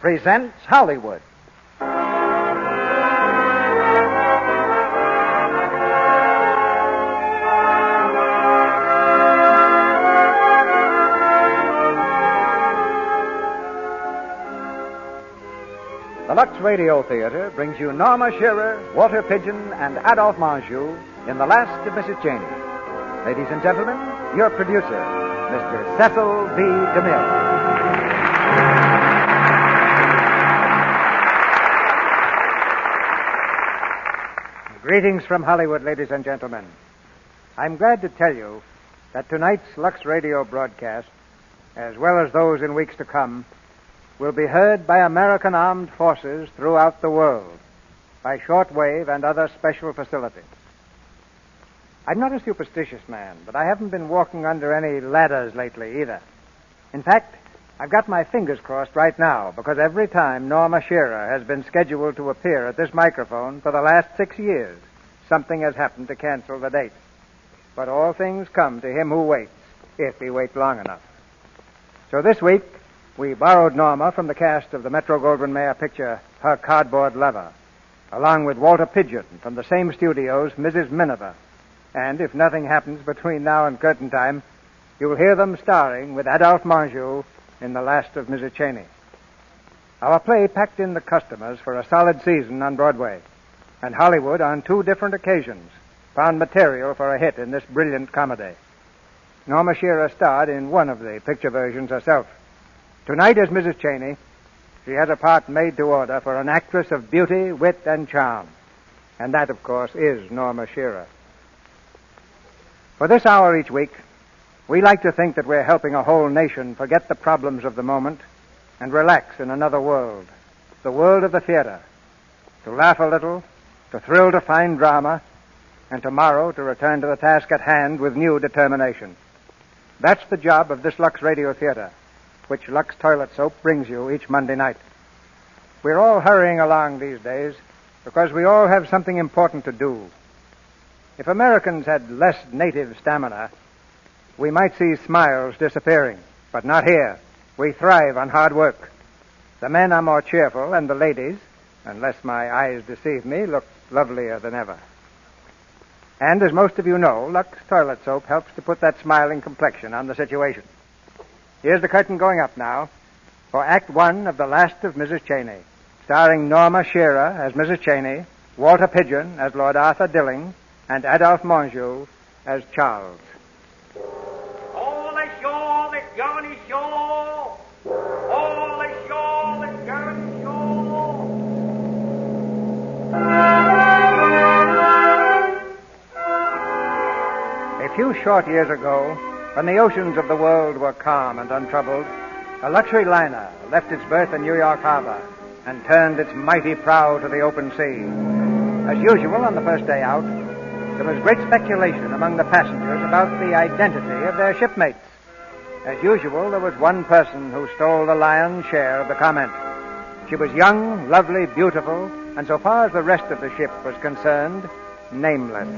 presents Hollywood. The Lux Radio Theater brings you Norma Shearer, Walter Pidgeon, and Adolphe Menjou in The Last of Mrs. Cheyney. Ladies and gentlemen, your producer, Mr. Cecil B. DeMille. Greetings from Hollywood, ladies and gentlemen. I'm glad to tell you that tonight's Lux Radio broadcast, as well as those in weeks to come, will be heard by American armed forces throughout the world by shortwave and other special facilities. I'm not a superstitious man, but I haven't been walking under any ladders lately either. In fact, I've got my fingers crossed right now because every time Norma Shearer has been scheduled to appear at this microphone for the last 6 years, something has happened to cancel the date. But all things come to him who waits, if he waits long enough. So this week, we borrowed Norma from the cast of the Metro-Goldwyn-Mayer picture, Her Cardboard Lover, along with Walter Pidgeon from the same studios, Mrs. Miniver. And if nothing happens between now and curtain time, you'll hear them starring with Adolphe Menjou in The Last of Mrs. Cheyney. Our play packed in the customers for a solid season on Broadway, and Hollywood, on 2 different occasions, found material for a hit in this brilliant comedy. Norma Shearer starred in one of the picture versions herself. Tonight, as Mrs. Cheyney, she has a part made to order for an actress of beauty, wit, and charm. And that, of course, is Norma Shearer. For this hour each week, we like to think that we're helping a whole nation forget the problems of the moment and relax in another world, the world of the theater, to laugh a little, to thrill to fine drama, and tomorrow to return to the task at hand with new determination. That's the job of this Lux Radio Theater, which Lux Toilet Soap brings you each Monday night. We're all hurrying along these days because we all have something important to do. If Americans had less native stamina, we might see smiles disappearing, but not here. We thrive on hard work. The men are more cheerful, and the ladies, unless my eyes deceive me, look lovelier than ever. And as most of you know, Lux Toilet Soap helps to put that smiling complexion on the situation. Here's the curtain going up now for Act 1 of The Last of Mrs. Cheyney, starring Norma Shearer as Mrs. Cheyney, Walter Pidgeon as Lord Arthur Dilling, and Adolphe Menjou as Charles. All ashore, that Johnny shore! All ashore, that Johnny shore! A few short years ago, when the oceans of the world were calm and untroubled, a luxury liner left its berth in New York Harbor and turned its mighty prow to the open sea. As usual, on the first day out, there was great speculation among the passengers about the identity of their shipmates. As usual, there was one person who stole the lion's share of the comment. She was young, lovely, beautiful, and so far as the rest of the ship was concerned, nameless.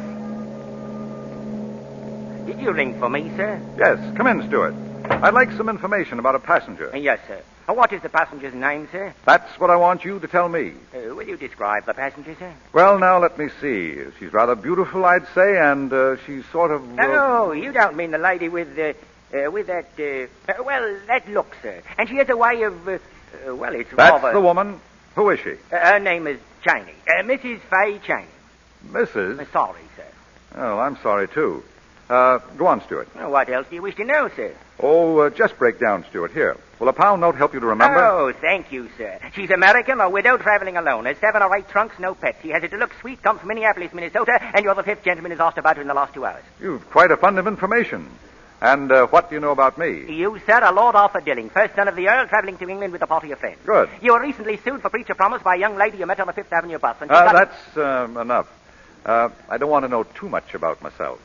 Did you ring for me, sir? Yes, come in, Stuart. I'd like some information about a passenger. Yes, sir. What is the passenger's name, sir? That's what I want you to tell me. Will you describe the passenger, sir? Well, now, let me see. She's rather beautiful, I'd say, and she's sort of... Oh, you don't mean the lady with that, that look, sir. And she has a way of, it's That's rather... the woman. Who is she? Her name is Cheyney. Mrs. Fay Cheyney. Mrs.? Sorry, sir. Oh, I'm sorry, too. Go on, Stuart. What else do you wish to know, sir? Oh, just break down, Stuart. Here. Will a pound note help you to remember? Oh, thank you, sir. She's American, a widow, traveling alone. Has 7 or 8 trunks, no pets. She has a deluxe suite, comes from Minneapolis, Minnesota, and you're the 5th gentleman who's asked about her in the last 2 hours. You've quite a fund of information. And what do you know about me? You, sir, are Lord Arthur Dilling, first son of the Earl, traveling to England with a party of friends. Good. You were recently sued for breach of promise by a young lady you met on the 5th Avenue bus. And that's enough. I don't want to know too much about myself.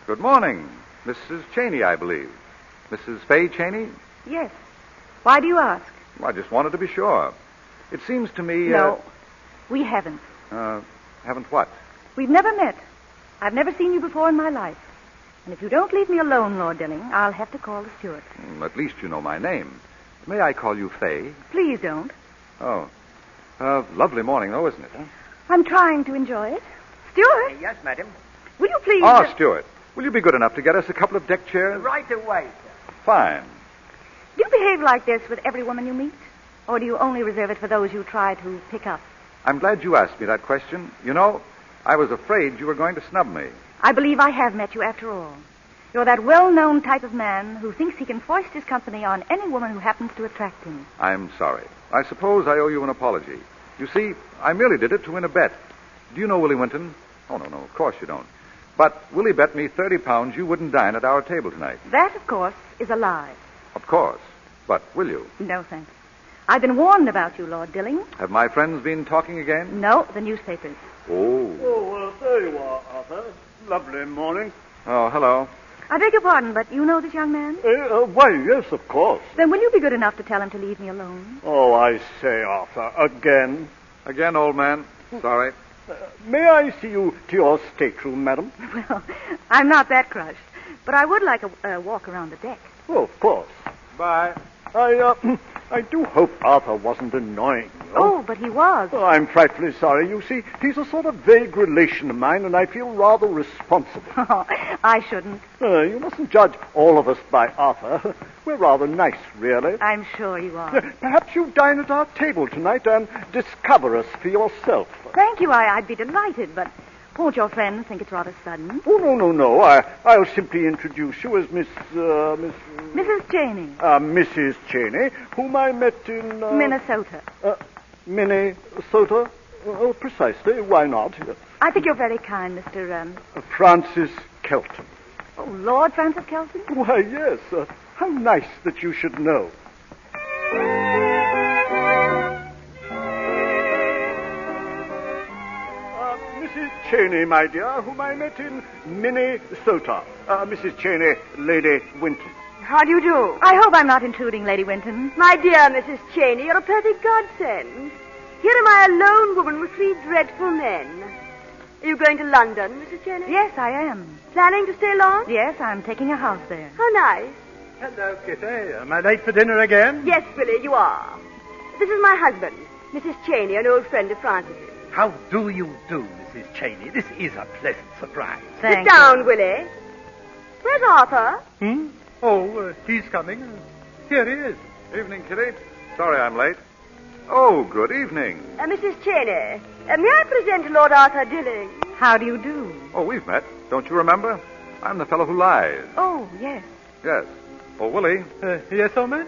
Good morning. Mrs. Cheyney, I believe. Mrs. Fay Cheyney? Yes. Why do you ask? Well, I just wanted to be sure. It seems to me... No, we haven't. Haven't what? We've never met. I've never seen you before in my life. And if you don't leave me alone, Lord Dilling, I'll have to call the steward. At least you know my name. May I call you Fay? Please don't. Oh. Lovely morning, though, isn't it? Huh? I'm trying to enjoy it. Steward, Yes, madam. will you please... Stuart, will you be good enough to get us a couple of deck chairs? Right away, sir. Fine. Do you behave like this with every woman you meet? Or do you only reserve it for those you try to pick up? I'm glad you asked me that question. You know, I was afraid you were going to snub me. I believe I have met you after all. You're that well-known type of man who thinks he can foist his company on any woman who happens to attract him. I'm sorry. I suppose I owe you an apology. You see, I merely did it to win a bet. Do you know Willie Winton? Oh, no, of course you don't. But Willie bet me 30 pounds you wouldn't dine at our table tonight. That, of course, is a lie. Of course. But will you? No, thanks. I've been warned about you, Lord Dilling. Have my friends been talking again? No, the newspapers. Oh. Oh, there you are, Arthur. Lovely morning. Oh, hello. I beg your pardon, but you know this young man? Why, yes, of course. Then will you be good enough to tell him to leave me alone? Oh, I say, Arthur, again. Again, old man. Sorry. May I see you to your stateroom, madam? Well, I'm not that crushed, but I would like a walk around the deck. Oh, of course. Bye. I do hope Arthur wasn't annoying you. Oh, but he was. Oh, I'm frightfully sorry. You see, he's a sort of vague relation of mine, and I feel rather responsible. Oh, I shouldn't. You mustn't judge all of us by Arthur. We're rather nice, really. I'm sure you are. Perhaps you dine at our table tonight and discover us for yourself. Thank you. I'd be delighted, but won't your friends think it's rather sudden? Oh, no. I'll simply introduce you as Mrs. Cheyney. Mrs. Cheyney, whom I met in... Minnesota. Minnesota? Oh, precisely. Why not? I think you're very kind, Mr. Francis Kelton. Oh, Lord Francis Kelton? Why, yes. How nice that you should know. Mrs. Cheyney, my dear, whom I met in Minnesota. Mrs. Cheyney, Lady Winton. How do you do? I hope I'm not intruding, Lady Winton. My dear Mrs. Cheyney, you're a perfect godsend. Here am I, a lone woman with 3 dreadful men. Are you going to London, Mrs. Cheyney? Yes, I am. Planning to stay long? Yes, I'm taking a house there. How nice. Hello, Kitty. Am I late for dinner again? Yes, Billy, you are. This is my husband, Mrs. Cheyney, an old friend of Francis's. How do you do, Mrs. Cheyney? This is a pleasant surprise. Thank Sit down, Willie. Where's Arthur? Oh, he's coming. Here he is. Evening, Kitty. Sorry I'm late. Oh, good evening. Mrs. Cheyney, may I present Lord Arthur Dilling? How do you do? Oh, we've met. Don't you remember? I'm the fellow who lies. Oh, yes. Yes. Oh, Willie, Yes, old man?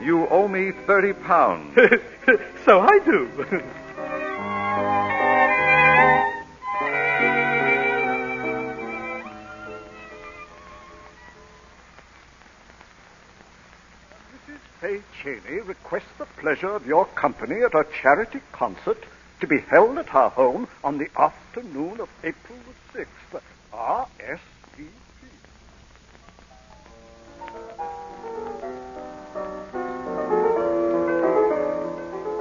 you owe me 30 pounds. So I do. Mrs. Fay Cheyney requests the pleasure of your company at a charity concert to be held at her home on the afternoon of April the 6th. R.S.V.P.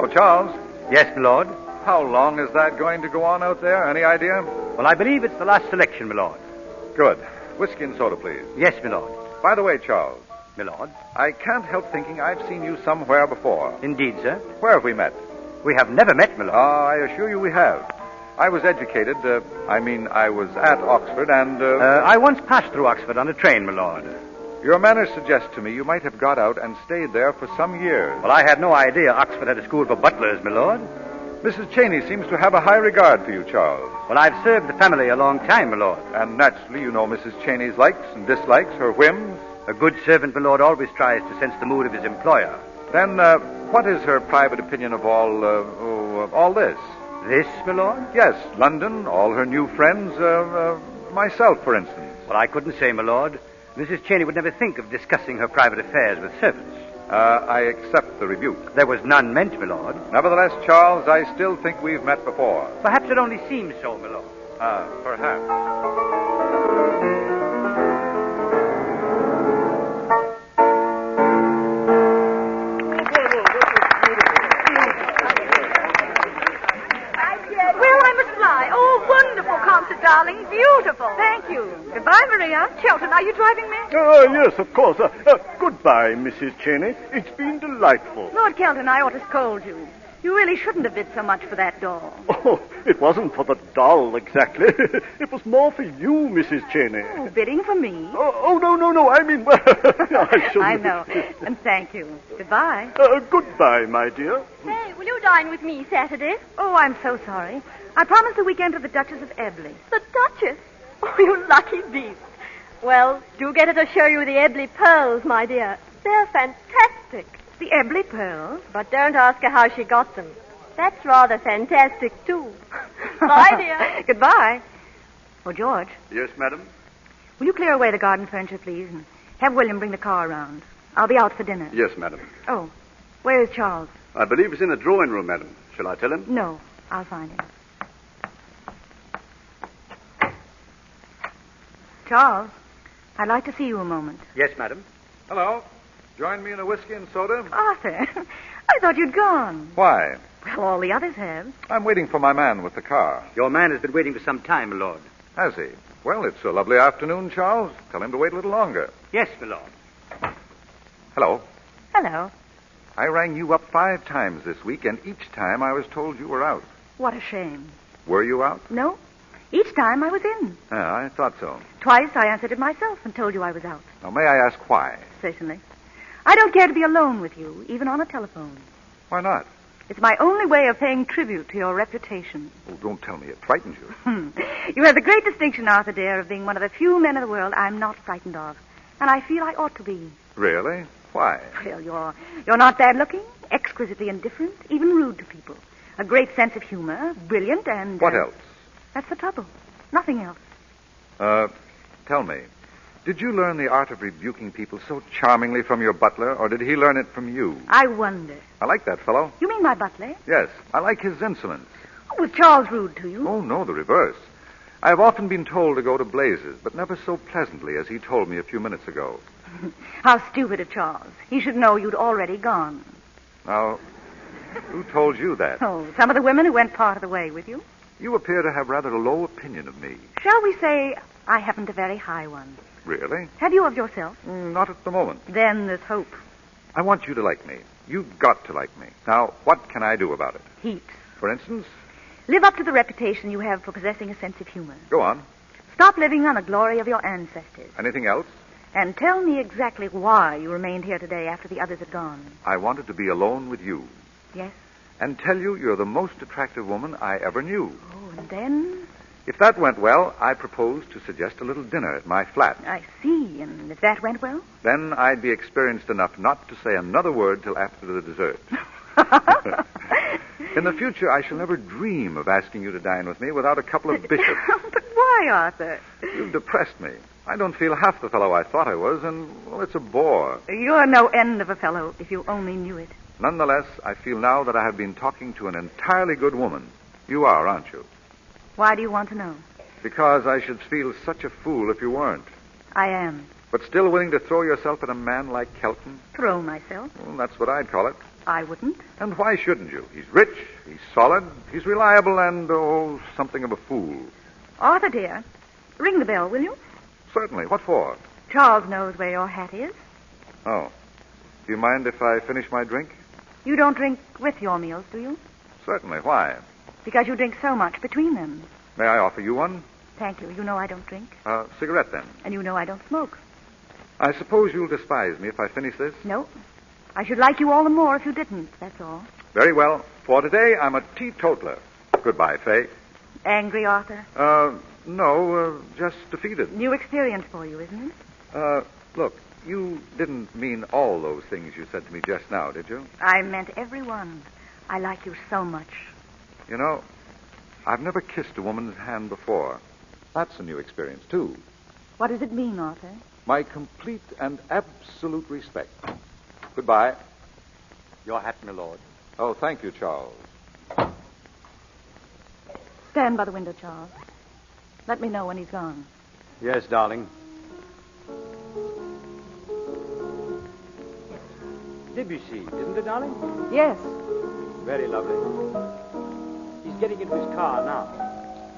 Oh, Charles, Yes, my lord. how long is that going to go on out there? Any idea? Well, I believe it's the last selection, my lord. Good. Whiskey and soda, please. Yes, my lord. By the way, Charles, My lord. I can't help thinking I've seen you somewhere before. Indeed, sir. Where have we met? We have never met, my lord. I assure you we have. I was educated, I was at Oxford, and... I once passed through Oxford on a train, my lord. Your manner suggests to me you might have got out and stayed there for some years. Well, I had no idea Oxford had a school for butlers, my lord. Mrs. Cheyney seems to have a high regard for you, Charles. Well, I've served the family a long time, my lord. And naturally, you know Mrs. Cheyney's likes and dislikes, her whims. A good servant, my lord, always tries to sense the mood of his employer. Then, what is her private opinion of all this? This, my lord? Yes, London, all her new friends, myself, for instance. Well, I couldn't say, my lord. Mrs. Cheyney would never think of discussing her private affairs with servants. I accept the rebuke. There was none meant, my lord. Nevertheless, Charles, I still think we've met before. Perhaps it only seems so, my lord. Perhaps. Well, I must darling. Beautiful. Thank you. Goodbye, Maria. Shelton, are you driving me? Yes, of course. Goodbye, Mrs. Cheyney. It's been delightful. Lord Kelton, I ought to scold you. You really shouldn't have bid so much for that doll. Oh, it wasn't for the doll, exactly. It was more for you, Mrs. Cheyney. Oh, bidding for me? Oh, no. I mean, well, I shouldn't. I know. And thank you. Goodbye. Goodbye, my dear. Hey, will you dine with me Saturday? Oh, I'm so sorry. I promised the weekend to the Duchess of Ebley. The Duchess? Oh, you lucky beast. Well, do get her to show you the Ebley pearls, my dear. They're fantastic. The Ebley pearls? But don't ask her how she got them. That's rather fantastic, too. Bye, dear. Goodbye. Oh, George. Yes, madam? Will you clear away the garden furniture, please, and have William bring the car around? I'll be out for dinner. Yes, madam. Oh, where is Charles? I believe he's in the drawing room, madam. Shall I tell him? No, I'll find him. Charles, I'd like to see you a moment. Yes, madam. Hello. Join me in a whiskey and soda? Arthur, I thought you'd gone. Why? Well, all the others have. I'm waiting for my man with the car. Your man has been waiting for some time, my lord. Has he? Well, it's a lovely afternoon, Charles. Tell him to wait a little longer. Yes, my lord. Hello. Hello. I rang you up 5 times this week, and each time I was told you were out. What a shame. Were you out? No. Each time I was in. Yeah, I thought so. Twice I answered it myself and told you I was out. Now, may I ask why? Certainly. I don't care to be alone with you, even on a telephone. Why not? It's my only way of paying tribute to your reputation. Oh, don't tell me it frightens you. You have the great distinction, Arthur, dear, of being one of the few men in the world I'm not frightened of. And I feel I ought to be. Really? Why? Well, you're not bad-looking, exquisitely indifferent, even rude to people. A great sense of humor, brilliant, and... What else? That's the trouble. Nothing else. Tell me, did you learn the art of rebuking people so charmingly from your butler, or did he learn it from you? I wonder. I like that fellow. You mean my butler? Yes, I like his insolence. Oh, was Charles rude to you? Oh, no, the reverse. I have often been told to go to blazes, but never so pleasantly as he told me a few minutes ago. How stupid of Charles. He should know you'd already gone. Now, who told you that? Oh, some of the women who went part of the way with you. You appear to have rather a low opinion of me. Shall we say I haven't a very high one? Really? Have you of yourself? Not at the moment. Then there's hope. I want you to like me. You've got to like me. Now, what can I do about it? Heaps. For instance? Live up to the reputation you have for possessing a sense of humor. Go on. Stop living on the glory of your ancestors. Anything else? And tell me exactly why you remained here today after the others had gone. I wanted to be alone with you. Yes? And tell you you're the most attractive woman I ever knew. Oh, and then? If that went well, I propose to suggest a little dinner at my flat. I see. And if that went well? Then I'd be experienced enough not to say another word till after the dessert. In the future, I shall never dream of asking you to dine with me without a couple of bishops. But why, Arthur? You've depressed me. I don't feel half the fellow I thought I was, and, well, it's a bore. You're no end of a fellow, if you only knew it. Nonetheless, I feel now that I have been talking to an entirely good woman. You are, aren't you? Why do you want to know? Because I should feel such a fool if you weren't. I am. But still willing to throw yourself at a man like Kelton? Throw myself? Well, that's what I'd call it. I wouldn't. And why shouldn't you? He's rich, he's solid, he's reliable, and, something of a fool. Arthur, dear, ring the bell, will you? Certainly. What for? Charles knows where your hat is. Oh. Do you mind if I finish my drink? You don't drink with your meals, do you? Certainly. Why? Because you drink so much between them. May I offer you one? Thank you. You know I don't drink. Cigarette, then. And you know I don't smoke. I suppose you'll despise me if I finish this? No. I should like you all the more if you didn't, that's all. Very well. For today, I'm a teetotaler. Goodbye, Faye. Angry, Arthur? No, just defeated. New experience for you, isn't it? Look, you didn't mean all those things you said to me just now, did you? I meant every one. I like you so much. You know, I've never kissed a woman's hand before. That's a new experience, too. What does it mean, Arthur? My complete and absolute respect. Goodbye. Your hat, my lord. Oh, thank you, Charles. Stand by the window, Charles. Let me know when he's gone. Yes, darling. Debussy, isn't it, darling? Yes. Very lovely. He's getting into his car now.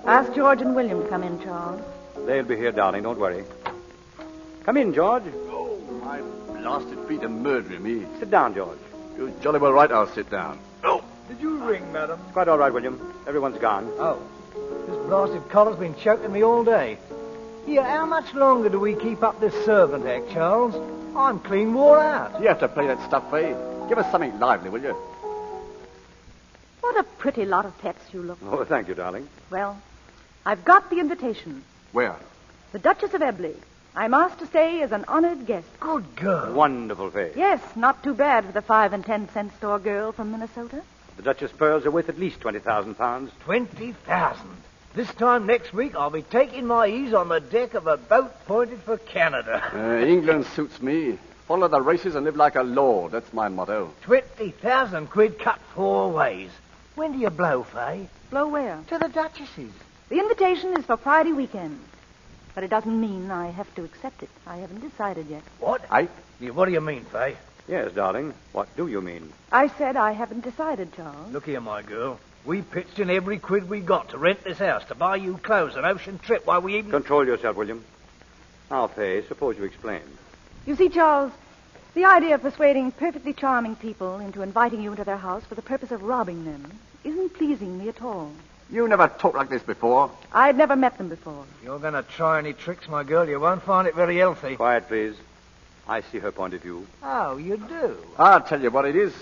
Ask George and William to come in, Charles. They'll be here, darling. Don't worry. Come in, George. Oh, my blasted feet are murdering me. Sit down, George. You're jolly well right, I'll sit down. Oh, did you ring, madam? Quite all right, William. Everyone's gone. Oh, this blasted collar's been choking me all day. Here, how much longer do we keep up this servant act, Charles? I'm clean wore out. You have to play that stuff, Faye. Give us something lively, will you? What a pretty lot of pets you look. Oh, thank you, darling. Well, I've got the invitation. Where? The Duchess of Ebley. I'm asked to stay as an honored guest. Good girl. Wonderful, Faye. Yes, not too bad for the 5 and 10 cent store girl from Minnesota. The Duchess pearls are worth at least 20,000 pounds. 20,000. This time next week, I'll be taking my ease on the deck of a boat pointed for Canada. England suits me. Follow the races and live like a lord. That's my motto. 20,000 quid cut 4 ways. When do you blow, Faye? Blow where? To the Duchess's. The invitation is for Friday weekend. But it doesn't mean I have to accept it. I haven't decided yet. What? What do you mean, Faye? Yes, darling. What do you mean? I said I haven't decided, Charles. Look here, my girl. We pitched in every quid we got to rent this house, to buy you clothes, an ocean trip, while we even... Control yourself, William. Now, Faye, suppose you explain. You see, Charles, the idea of persuading perfectly charming people into inviting you into their house for the purpose of robbing them isn't pleasing me at all. You never talked like this before. I'd never met them before. If you're going to try any tricks, my girl, you won't find it very healthy. Quiet, please. I see her point of view. Oh, you do? I'll tell you what it is.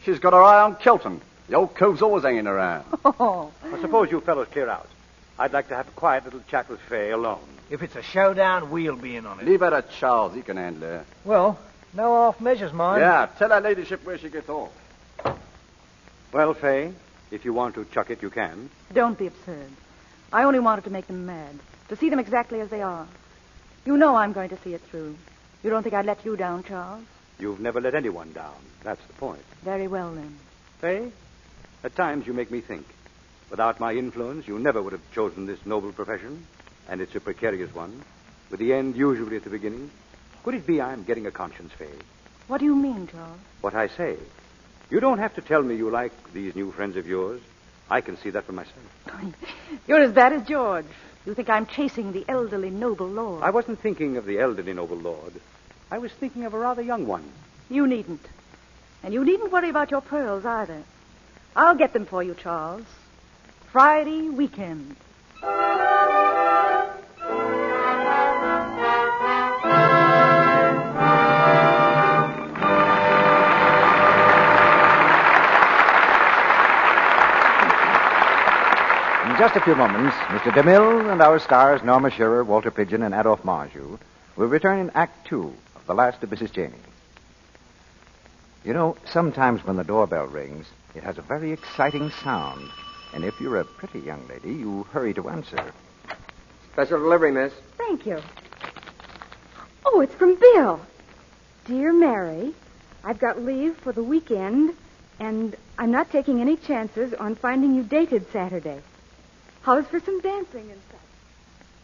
She's got her eye on Kelton. The old cove's always hanging around. Oh. Well, suppose you fellows clear out. I'd like to have a quiet little chat with Faye alone. If it's a showdown, we'll be in on it. Leave her to Charles. He can handle her. Well, no half measures, mind. Yeah, tell her ladyship where she gets off. Well, Faye, if you want to chuck it, you can. Don't be absurd. I only wanted to make them mad, to see them exactly as they are. You know I'm going to see it through. You don't think I'd let you down, Charles? You've never let anyone down. That's the point. Very well, then. Faye, at times you make me think. Without my influence, you never would have chosen this noble profession, and it's a precarious one, with the end usually at the beginning. Could it be I'm getting a conscience, Faye? What do you mean, Charles? What I say. You don't have to tell me you like these new friends of yours. I can see that for myself. You're as bad as George. You think I'm chasing the elderly noble lord. I wasn't thinking of the elderly noble lord. I was thinking of a rather young one. You needn't. And you needn't worry about your pearls either. I'll get them for you, Charles. Friday weekend. In just a few moments, Mr. DeMille and our stars, Norma Shearer, Walter Pidgeon, and Adolphe Marjou, will return in Act 2 of The Last of Mrs. Cheyney. You know, sometimes when the doorbell rings, it has a very exciting sound. And if you're a pretty young lady, you hurry to answer. Special delivery, miss. Thank you. Oh, it's from Bill. Dear Mary, I've got leave for the weekend, and I'm not taking any chances on finding you dated Saturday. How's for some dancing and such?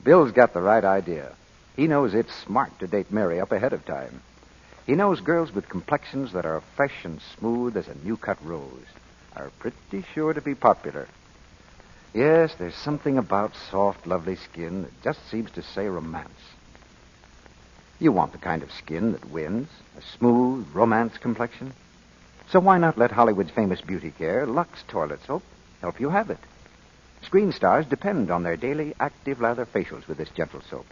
Bill's got the right idea. He knows it's smart to date Mary up ahead of time. He knows girls with complexions that are fresh and smooth as a new-cut rose are pretty sure to be popular. Yes, there's something about soft, lovely skin that just seems to say romance. You want the kind of skin that wins, a smooth, romance complexion. So why not let Hollywood's famous beauty care, Lux Toilet Soap, help you have it? Screen stars depend on their daily active lather facials with this gentle soap.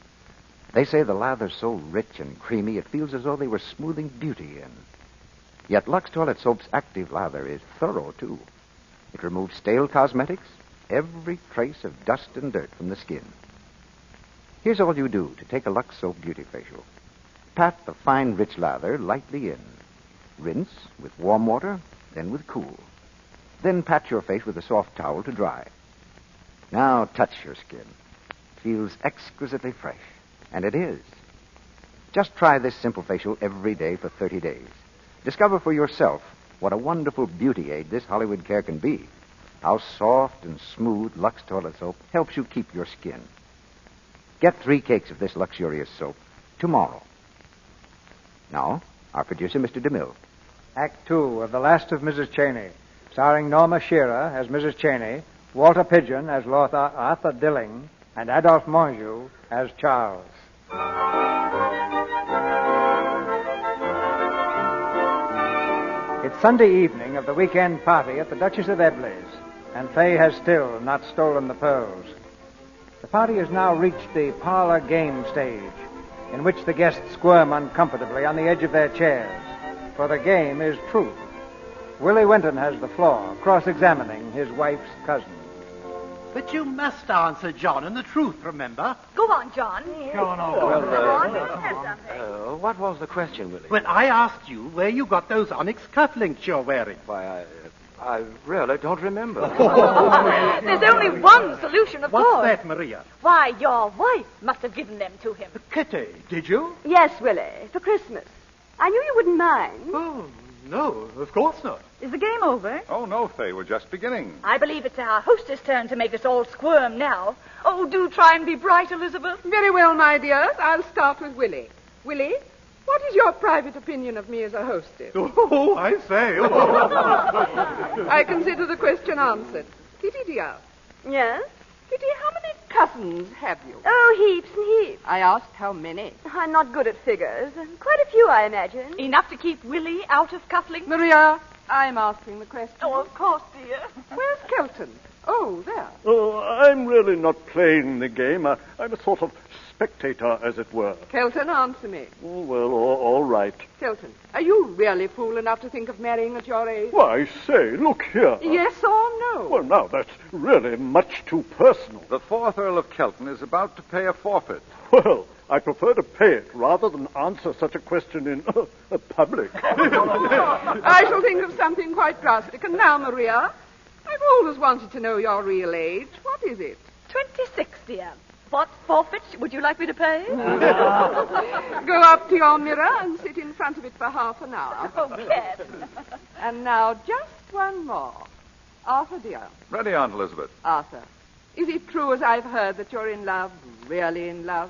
They say the lather's so rich and creamy it feels as though they were smoothing beauty in. Yet Lux Toilet Soap's active lather is thorough, too. It removes stale cosmetics, every trace of dust and dirt from the skin. Here's all you do to take a Lux Soap Beauty Facial. Pat the fine, rich lather lightly in. Rinse with warm water, then with cool. Then pat your face with a soft towel to dry. Now touch your skin. It feels exquisitely fresh. And it is. Just try this simple facial every day for 30 days. Discover for yourself what a wonderful beauty aid this Hollywood care can be. How soft and smooth Lux Toilet Soap helps you keep your skin. Get 3 cakes of this luxurious soap tomorrow. Now, our producer, Mr. DeMille. Act 2 of The Last of Mrs. Cheyney, starring Norma Shearer as Mrs. Cheyney, Walter Pidgeon as Lord Arthur Dilling, and Adolphe Monjou as Charles. It's Sunday evening of the weekend party at the Duchess of Ebley's, and Fay has still not stolen the pearls. The party has now reached the parlor game stage, in which the guests squirm uncomfortably on the edge of their chairs, for the game is truth. Willie Winton has the floor, cross-examining his wife's cousin. But you must answer John and the truth, remember? Go on, John. Go on. What was the question, Willie? Well, I asked you where you got those onyx cufflinks you're wearing. Why, I really don't remember. There's only one solution, of course. What's that, Maria? Why, your wife must have given them to him. Kitty, did you? Yes, Willie, for Christmas. I knew you wouldn't mind. Oh, no, of course not. Is the game over? Oh, no, Fay, we're just beginning. I believe it's our hostess' turn to make us all squirm now. Oh, do try and be bright, Elizabeth. Very well, my dears. I'll start with Willie. Willie, what is your private opinion of me as a hostess? Oh, I say. I consider the question answered. Kitty, dear. Yes? Kitty, how many cousins have you? Oh, heaps and heaps. I asked how many. I'm not good at figures. Quite a few, I imagine. Enough to keep Willie out of cufflinks? Maria, I'm asking the question. Oh, of course, dear. Where's Kelton? Oh, there. Oh, I'm really not playing the game. I'm a sort of spectator, as it were. Kelton, answer me. Oh, well, all right. Kelton, are you really fool enough to think of marrying at your age? Why, say, look here. Yes or no? Well, now, that's really much too personal. The 4th Earl of Kelton is about to pay a forfeit. Well, I prefer to pay it rather than answer such a question in public. I shall think of something quite drastic. And now, Maria, I've always wanted to know your real age. What is it? 26, dear. What forfeit would you like me to pay? Go up to your mirror and sit in front of it for half an hour. Oh, Cat. And now, just one more. Arthur, dear. Ready, Aunt Elizabeth. Arthur, is it true, as I've heard, that you're in love, really in love?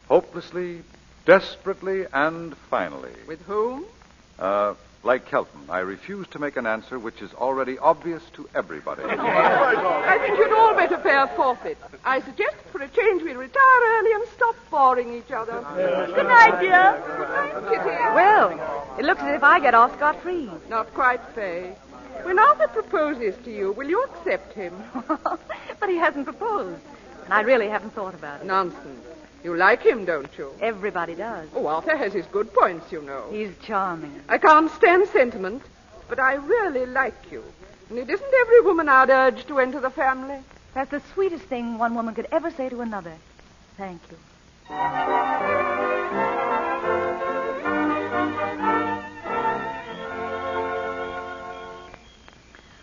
Hopelessly, desperately, and finally. With whom? Like Kelton, I refuse to make an answer which is already obvious to everybody. I think you'd all better pay a forfeit. I suggest, for a change, we retire early and stop boring each other. Good night, dear. Good night, Kitty. Well, it looks as if I get off scot-free. Not quite, Fay. When Arthur proposes to you, will you accept him? But he hasn't proposed. And I really haven't thought about it. Nonsense. You like him, don't you? Everybody does. Oh, Arthur has his good points, you know. He's charming. I can't stand sentiment, but I really like you. And it isn't every woman I'd urge to enter the family. That's the sweetest thing one woman could ever say to another. Thank you.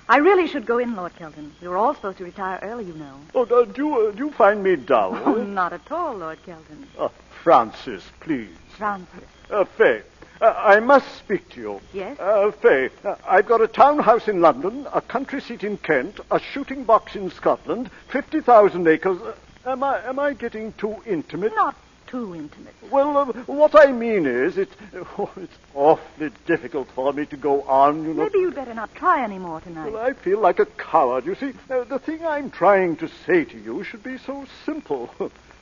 I really should go in, Lord Kelton. We were all supposed to retire early, you know. Oh, do you find me dull? Oh, not at all, Lord Kelton. Francis, please. Francis. Fay, I must speak to you. Yes? Fay, I've got a townhouse in London, a country seat in Kent, a shooting box in Scotland, 50,000 acres. Am I getting too intimate? Not too intimate. Well, what I mean is, it's awfully difficult for me to go on, you know. Maybe you'd better not try any more tonight. Well, I feel like a coward. You see, the thing I'm trying to say to you should be so simple.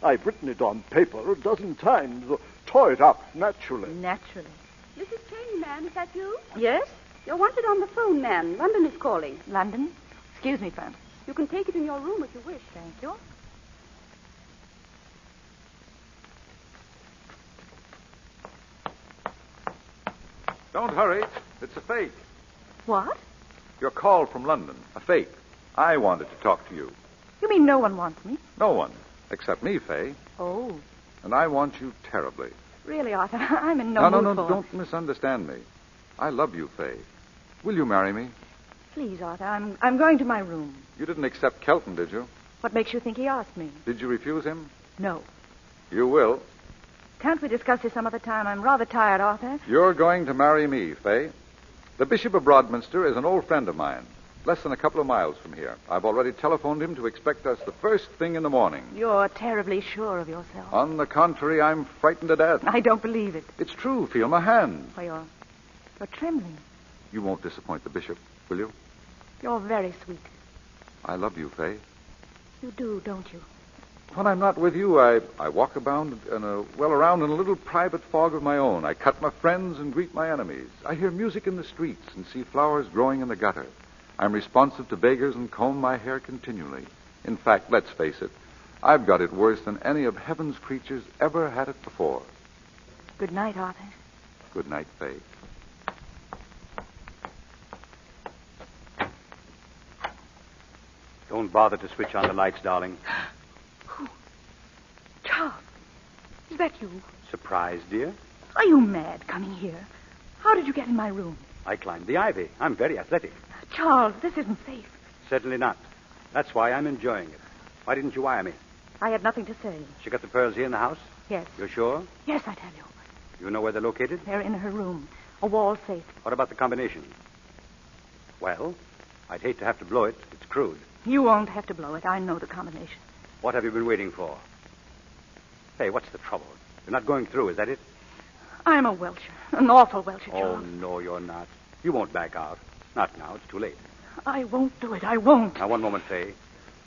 I've written it on paper a dozen times. Tore it up naturally. Naturally. Mrs. Cheyney, ma'am, is that you? Yes? You're wanted on the phone, ma'am. London is calling. London? Excuse me, Francis. You can take it in your room if you wish. Thank you. Don't hurry. It's a fake. What? Your call from London. A fake. I wanted to talk to you. You mean no one wants me? No one. Except me, Fay. Oh. And I want you terribly. Really, Arthur, I'm in no mood No, don't misunderstand me. I love you, Fay. Will you marry me? Please, Arthur, I'm going to my room. You didn't accept Kelton, did you? What makes you think he asked me? Did you refuse him? No. You will. Can't we discuss this some other time? I'm rather tired, Arthur. You're going to marry me, Fay. The Bishop of Broadminster is an old friend of mine. Less than a couple of miles from here. I've already telephoned him to expect us the first thing in the morning. You're terribly sure of yourself. On the contrary, I'm frightened to death. I don't believe it. It's true. Feel my hand. Why, you're trembling. You won't disappoint the bishop, will you? You're very sweet. I love you, Fay. You do, don't you? When I'm not with you, I walk around in a little private fog of my own. I cut my friends and greet my enemies. I hear music in the streets and see flowers growing in the gutter. I'm responsive to beggars and comb my hair continually. In fact, let's face it, I've got it worse than any of heaven's creatures ever had it before. Good night, Arthur. Good night, Fay. Don't bother to switch on the lights, darling. Charles, is that you? Surprised, dear? Are you mad coming here? How did you get in my room? I climbed the ivy. I'm very athletic. Charles, this isn't safe. Certainly not. That's why I'm enjoying it. Why didn't you wire me? I had nothing to say. She got the pearls here in the house? Yes. You're sure? Yes, I tell you. You know where they're located? They're in her room. A wall safe. What about the combination? Well, I'd hate to have to blow it. It's crude. You won't have to blow it. I know the combination. What have you been waiting for? Hey, what's the trouble? You're not going through, is that it? I'm a welcher. An awful welcher, Oh, Charles. no, you're not. You won't back out. Not now. It's too late. I won't do it. I won't. Now, one moment, Fay.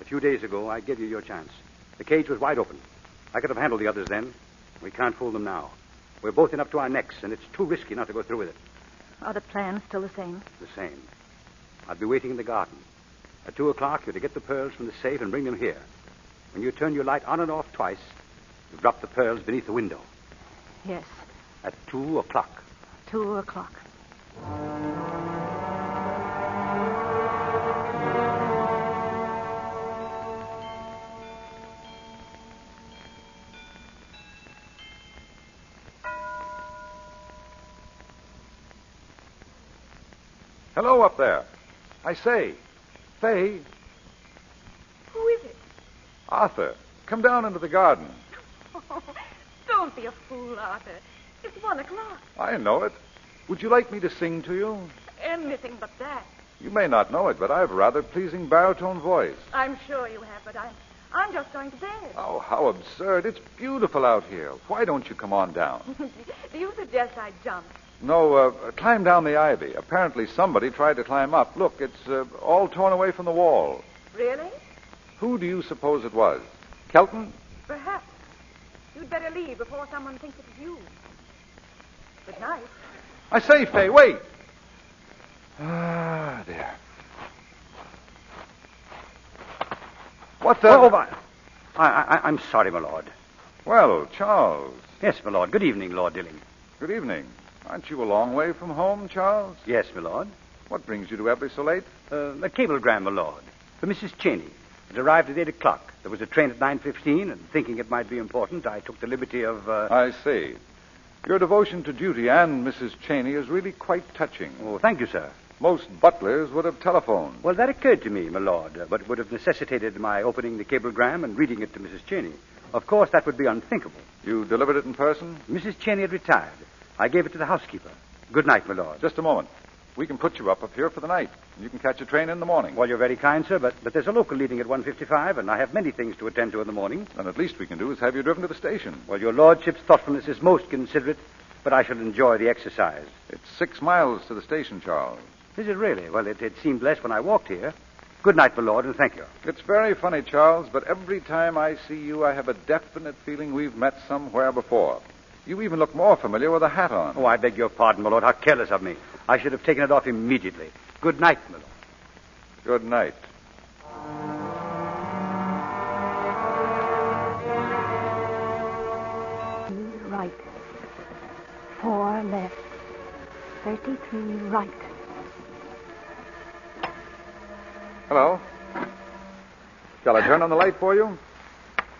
A few days ago, I gave you your chance. The cage was wide open. I could have handled the others then. We can't fool them now. We're both in up to our necks, and it's too risky not to go through with it. Are the plans still the same? The same. I'll be waiting in the garden. At 2 o'clock, you're to get the pearls from the safe and bring them here. When you turn your light on and off twice, you drop the pearls beneath the window. Yes. At 2 o'clock. 2 o'clock. Hello up there. I say, Fay. Who is it? Arthur, come down into the garden. Oh, don't be a fool, Arthur. It's 1 o'clock. I know it. Would you like me to sing to you? Anything but that. You may not know it, but I have a rather pleasing baritone voice. I'm sure you have, but I'm just going to bed. Oh, how absurd. It's beautiful out here. Why don't you come on down? Do you suggest I jump? No, climb down the ivy. Apparently somebody tried to climb up. Look, it's all torn away from the wall. Really? Who do you suppose it was? Kelton? Perhaps. You'd better leave before someone thinks it's you. Good night. I say, Fay, wait. Ah, there. What the... Oh, I'm sorry, my lord. Well, Charles. Yes, my lord. Good evening, Lord Dilling. Good evening. Aren't you a long way from home, Charles? Yes, my lord. What brings you to Ebbly so late? A cablegram, my lord. For Mrs. Cheyney. It arrived at 8 o'clock. There was a train at 9:15, and thinking it might be important, I took the liberty of... I see. Your devotion to duty and Mrs. Cheyney is really quite touching. Oh, thank you, sir. Most butlers would have telephoned. Well, that occurred to me, my lord, but it would have necessitated my opening the cablegram and reading it to Mrs. Cheyney. Of course, that would be unthinkable. You delivered it in person? Mrs. Cheyney had retired. I gave it to the housekeeper. Good night, my lord. Just a moment. We can put you up here for the night. You can catch a train in the morning. Well, you're very kind, sir, but there's a local leading at 1:55, and I have many things to attend to in the morning. Then at least we can do is have you driven to the station. Well, your lordship's thoughtfulness is most considerate, but I shall enjoy the exercise. It's 6 miles to the station, Charles. Is it really? Well, it seemed less when I walked here. Good night, my lord, and thank you. It's very funny, Charles, but every time I see you, I have a definite feeling we've met somewhere before. You even look more familiar with a hat on. Oh, I beg your pardon, my lord. How careless of me. I should have taken it off immediately. Good night, my lord. Good night. Right. 4 left. 33 right. Hello. Shall I turn on the light for you?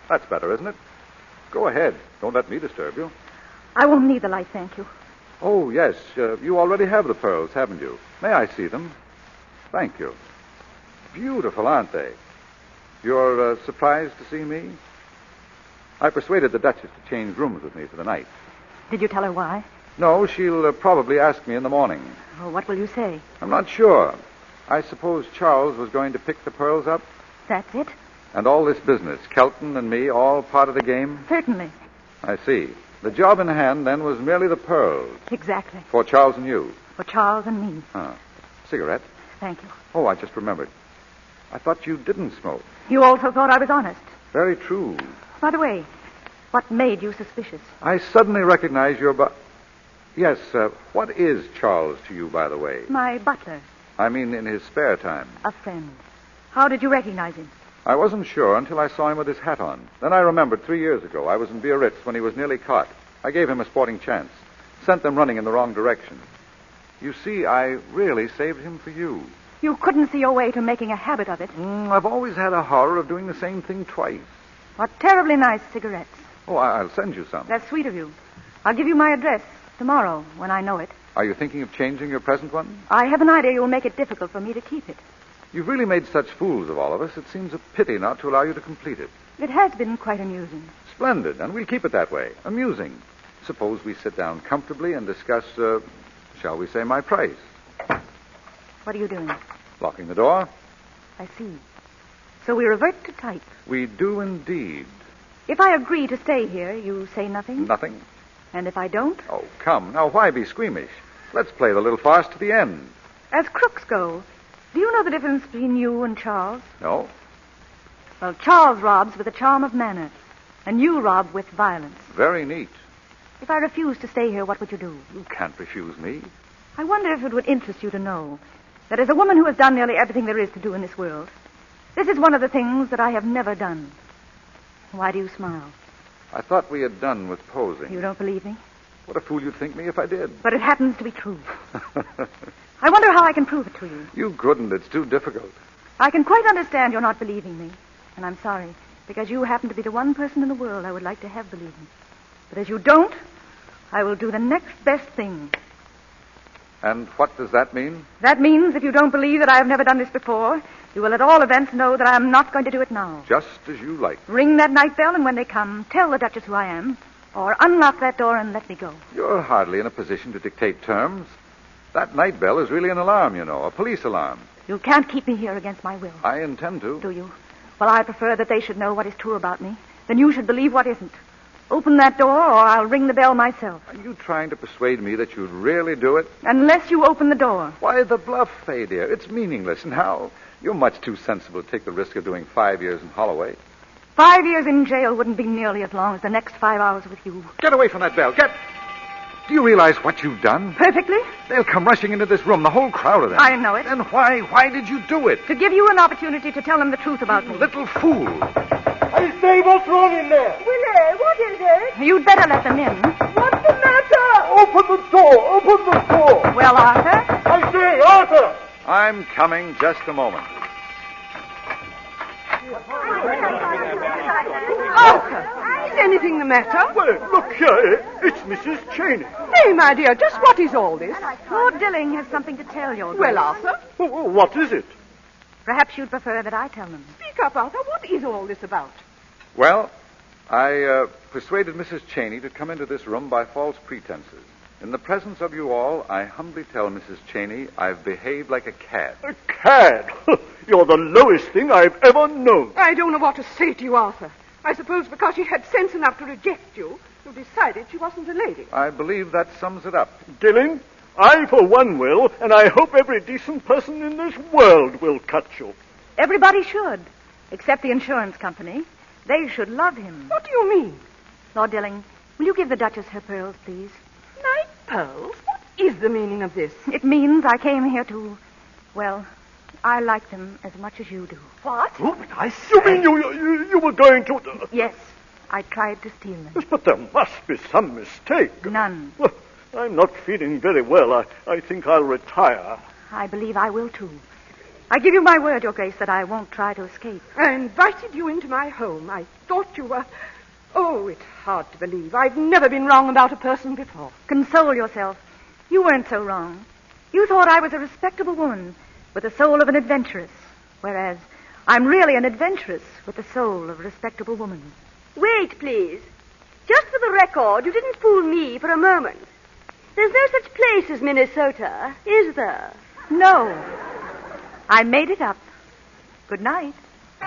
That's better, isn't it? Go ahead. Don't let me disturb you. I won't need the light, thank you. Oh, yes. You already have the pearls, haven't you? May I see them? Thank you. Beautiful, aren't they? You're surprised to see me? I persuaded the Duchess to change rooms with me for the night. Did you tell her why? No, she'll probably ask me in the morning. Oh, what will you say? I'm not sure. I suppose Charles was going to pick the pearls up? That's it? And all this business, Kelton and me, all part of the game? Certainly. I see. The job in hand, then, was merely the pearls. Exactly. For Charles and you. For Charles and me. Cigarette? Thank you. Oh, I just remembered. I thought you didn't smoke. You also thought I was honest. Very true. By the way, what made you suspicious? I suddenly recognize your Yes, what is Charles to you, by the way? My butler. I mean in his spare time. A friend. How did you recognize him? I wasn't sure until I saw him with his hat on. Then I remembered 3 years ago. I was in Biarritz when he was nearly caught. I gave him a sporting chance. Sent them running in the wrong direction. You see, I really saved him for you. You couldn't see your way to making a habit of it. I've always had a horror of doing the same thing twice. What terribly nice cigarettes. Oh, I'll send you some. That's sweet of you. I'll give you my address tomorrow when I know it. Are you thinking of changing your present one? I have an idea you'll make it difficult for me to keep it. You've really made such fools of all of us, it seems a pity not to allow you to complete it. It has been quite amusing. Splendid, and we'll keep it that way. Amusing. Suppose we sit down comfortably and discuss, shall we say, my price. What are you doing? Locking the door. I see. So we revert to type. We do indeed. If I agree to stay here, you say nothing? Nothing. And if I don't? Oh, come. Now, why be squeamish? Let's play the little farce to the end. As crooks go, do you know the difference between you and Charles? No. Well, Charles robs with a charm of manner, and you rob with violence. Very neat. If I refuse to stay here, what would you do? You can't refuse me. I wonder if it would interest you to know that as a woman who has done nearly everything there is to do in this world, this is one of the things that I have never done. Why do you smile? I thought we had done with posing. You don't believe me? What a fool you'd think me if I did. But it happens to be true. I wonder how I can prove it to you. You couldn't. It's too difficult. I can quite understand you're not believing me. And I'm sorry, because you happen to be the one person in the world I would like to have believe me. But as you don't, I will do the next best thing. And what does that mean? That means if you don't believe that I have never done this before, you will at all events know that I am not going to do it now. Just as you like. Ring that night bell, and when they come, tell the Duchess who I am, or unlock that door and let me go. You're hardly in a position to dictate terms. That night bell is really an alarm, you know, a police alarm. You can't keep me here against my will. I intend to. Do you? Well, I prefer that they should know what is true about me. Then you should believe what isn't. Open that door, or I'll ring the bell myself. Are you trying to persuade me that you'd really do it? Unless you open the door. Why the bluff, Fay, dear? It's meaningless now. You're much too sensible to take the risk of doing 5 years in Holloway. 5 years in jail wouldn't be nearly as long as the next 5 hours with you. Get away from that bell. Get... Do you realize what you've done? Perfectly. They'll come rushing into this room, the whole crowd of them. I know it. Then why did you do it? To give you an opportunity to tell them the truth about me. Little fool. I say, what's wrong in there? Willie, what is it? You'd better let them in. What's the matter? Open the door! Open the door! Well, Arthur? I say, Arthur! I'm coming just a moment. Arthur, is anything the matter? Well, look here. It's Mrs. Cheyney. Hey, my dear, just what is all this? Lord Dilling has something to tell you. Well, Arthur? What is it? Perhaps you'd prefer that I tell them. Speak up, Arthur. What is all this about? Well, I persuaded Mrs. Cheyney to come into this room by false pretenses. In the presence of you all, I humbly tell Mrs. Cheyney I've behaved like a cad. A cad? You're the lowest thing I've ever known. I don't know what to say to you, Arthur. I suppose because she had sense enough to reject you, you decided she wasn't a lady. I believe that sums it up. Dilling, I for one will, and I hope every decent person in this world will cut you. Everybody should, except the insurance company. They should love him. What do you mean? Lord Dilling, will you give the Duchess her pearls, please? Night pearls? What is the meaning of this? It means I came here to, well, I like them as much as you do. What? Oh, but I say... You mean you were going to... Yes, I tried to steal them. Yes, but there must be some mistake. None. Well, I'm not feeling very well. I think I'll retire. I believe I will, too. I give you my word, Your Grace, that I won't try to escape. I invited you into my home. I thought you were... Oh, it's hard to believe. I've never been wrong about a person before. Console yourself. You weren't so wrong. You thought I was a respectable woman with the soul of an adventuress, whereas I'm really an adventuress with the soul of a respectable woman. Wait, please. Just for the record, you didn't fool me for a moment. There's no such place as Minnesota, is there? No. I made it up. Good night. We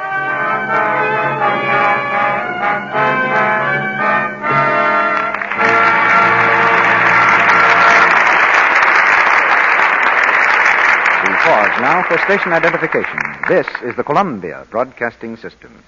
pause now for station identification. This is the Columbia Broadcasting System.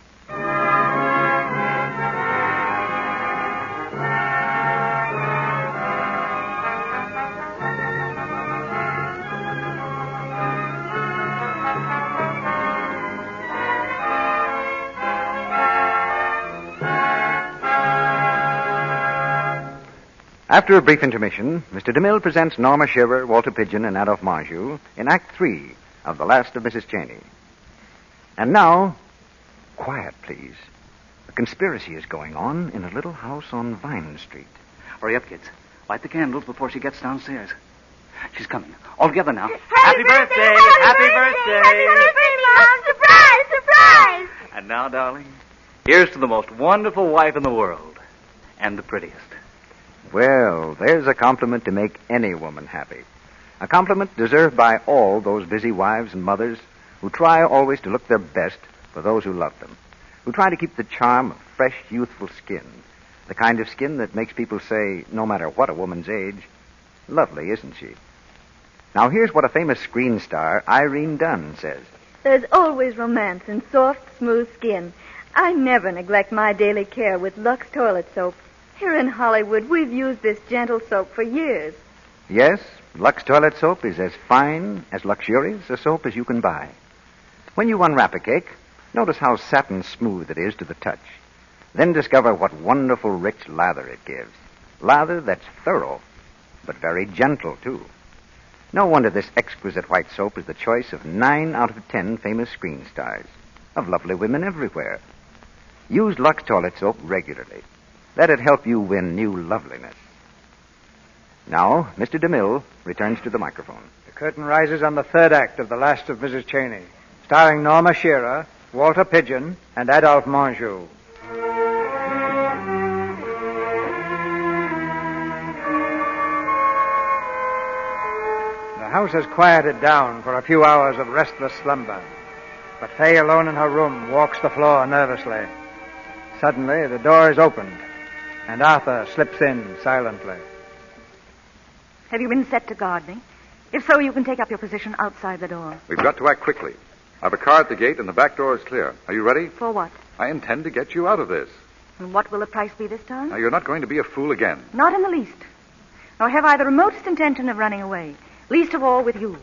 After a brief intermission, Mr. DeMille presents Norma Shearer, Walter Pidgeon, and Adolphe Menjou in Act 3 of The Last of Mrs. Cheyney. And now, quiet, please. A conspiracy is going on in a little house on Vine Street. Hurry up, kids. Light the candles before she gets downstairs. She's coming. All together now. Happy birthday! Happy birthday! Happy birthday, Mom! Surprise! Surprise! And now, darling, here's to the most wonderful wife in the world. And the prettiest. Well, there's a compliment to make any woman happy. A compliment deserved by all those busy wives and mothers who try always to look their best for those who love them, who try to keep the charm of fresh, youthful skin, the kind of skin that makes people say, no matter what a woman's age, lovely, isn't she? Now, here's what a famous screen star, Irene Dunn, says. There's always romance in soft, smooth skin. I never neglect my daily care with Lux toilet soap. Here in Hollywood, we've used this gentle soap for years. Yes, Lux toilet soap is as fine, as luxurious a soap as you can buy. When you unwrap a cake, notice how satin smooth it is to the touch. Then discover what wonderful rich lather it gives. Lather that's thorough, but very gentle, too. No wonder this exquisite white soap is the choice of 9 out of 10 famous screen stars, of lovely women everywhere. Use Lux toilet soap regularly. Let it help you win new loveliness. Now, Mr. DeMille returns to the microphone. The curtain rises on the third act of The Last of Mrs. Cheyney, starring Norma Shearer, Walter Pidgeon, and Adolphe Menjou. The house has quieted down for a few hours of restless slumber, but Fay, alone in her room, walks the floor nervously. Suddenly, the door is opened, and Arthur slips in silently. Have you been set to guard me? If so, you can take up your position outside the door. We've got to act quickly. I've a car at the gate, and the back door is clear. Are you ready? For what? I intend to get you out of this. And what will the price be this time? Now, you're not going to be a fool again. Not in the least. Nor have I the remotest intention of running away. Least of all with you.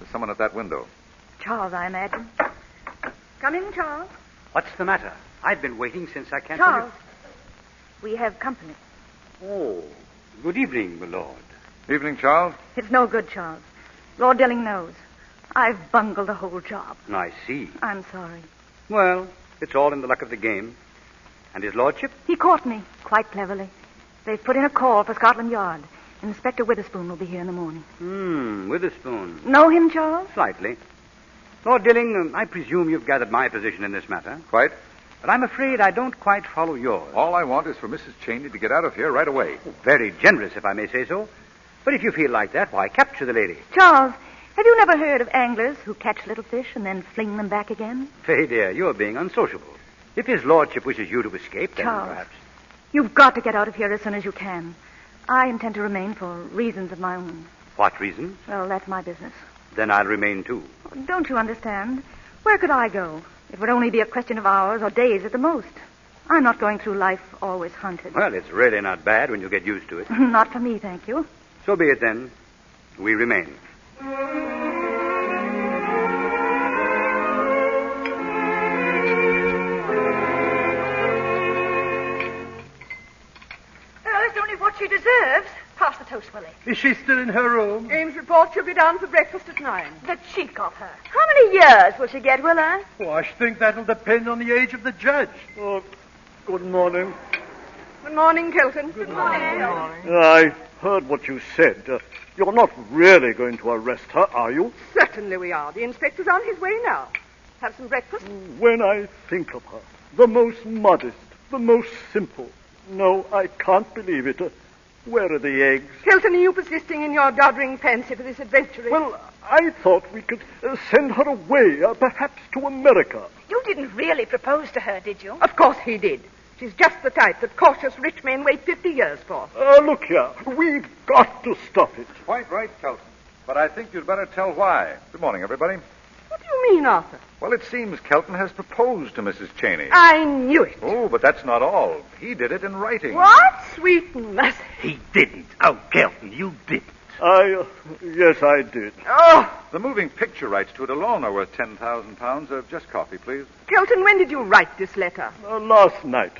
There's someone at that window. Charles, I imagine. Come in, Charles. What's the matter? I've been waiting since I can't... Charles, we have company. Oh, good evening, my lord. Evening, Charles. It's no good, Charles. Lord Dilling knows. I've bungled the whole job. I see. I'm sorry. Well, it's all in the luck of the game. And his lordship? He caught me, quite cleverly. They've put in a call for Scotland Yard. Inspector Witherspoon will be here in the morning. Witherspoon. Know him, Charles? Slightly. Lord Dilling, I presume you've gathered my position in this matter. Quite. But I'm afraid I don't quite follow yours. All I want is for Mrs. Cheyney to get out of here right away. Very generous, if I may say so. But if you feel like that, why, capture the lady. Charles, have you never heard of anglers who catch little fish and then fling them back again? Fay, dear, you're being unsociable. If his lordship wishes you to escape, then Charles, perhaps... You've got to get out of here as soon as you can. I intend to remain for reasons of my own. What reasons? Well, that's my business. Then I'll remain, too. Don't you understand? Where could I go? It would only be a question of hours or days at the most. I'm not going through life always hunted. Well, it's really not bad when you get used to it. Not for me, thank you. So be it, then. We remain. It's only what she deserves. Pass the toast, Willie. Is she still in her room? Ames reports she'll be down for breakfast at 9. The cheek of her. How many years will she get, Willa? Oh, I should think that'll depend on the age of the judge. Oh, good morning. Good morning, Kelton. Good morning. I heard what you said. You're not really going to arrest her, are you? Certainly we are. The inspector's on his way now. Have some breakfast? When I think of her, the most modest, the most simple. No, I can't believe it. Where are the eggs? Kelton, are you persisting in your doddering fancy for this adventuress? Well, I thought we could send her away, perhaps to America. You didn't really propose to her, did you? Of course he did. She's just the type that cautious rich men wait 50 years for. Look here. We've got to stop it. Quite right, Kelton. But I think you'd better tell why. Good morning, everybody. What's do you mean, Arthur? Well, it seems Kelton has proposed to Mrs. Cheyney. I knew it. Oh, but that's not all. He did it in writing. What? Sweet mother. He didn't. Oh, Kelton, you didn't. Yes, I did. Oh, The moving picture rights to it alone are worth £10,000. Just coffee, please. Kelton, when did you write this letter? Last night.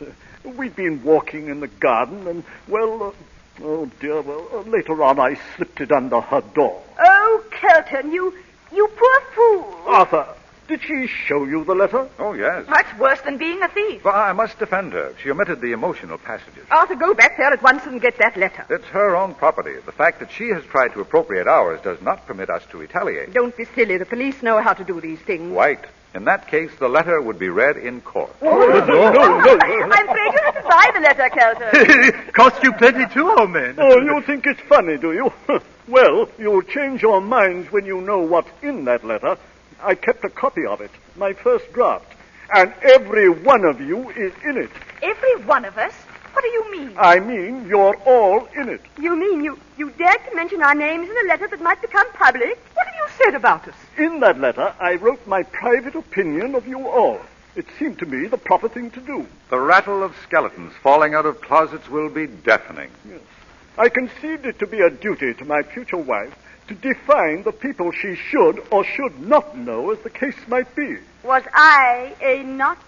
We'd been walking in the garden, and, oh, dear, later on I slipped it under her door. Oh, Kelton, you poor fool. Arthur, did she show you the letter? Oh, yes. That's worse than being a thief. But I must defend her. She omitted the emotional passages. Arthur, go back there at once and get that letter. It's her own property. The fact that she has tried to appropriate ours does not permit us to retaliate. Don't be silly. The police know how to do these things. Quite. In that case, the letter would be read in court. No. I'm afraid you have to buy the letter, Kelton. Cost you plenty too, old man. Oh, you think it's funny, do you? Well, you'll change your minds when you know what's in that letter. I kept a copy of it, my first draft, and every one of you is in it. Every one of us? What do you mean? I mean, you're all in it. You mean you dared to mention our names in a letter that might become public? What have you said about us? In that letter, I wrote my private opinion of you all. It seemed to me the proper thing to do. The rattle of skeletons falling out of closets will be deafening. Yes. I conceived it to be a duty to my future wife to define the people she should or should not know, as the case might be. Was I a not?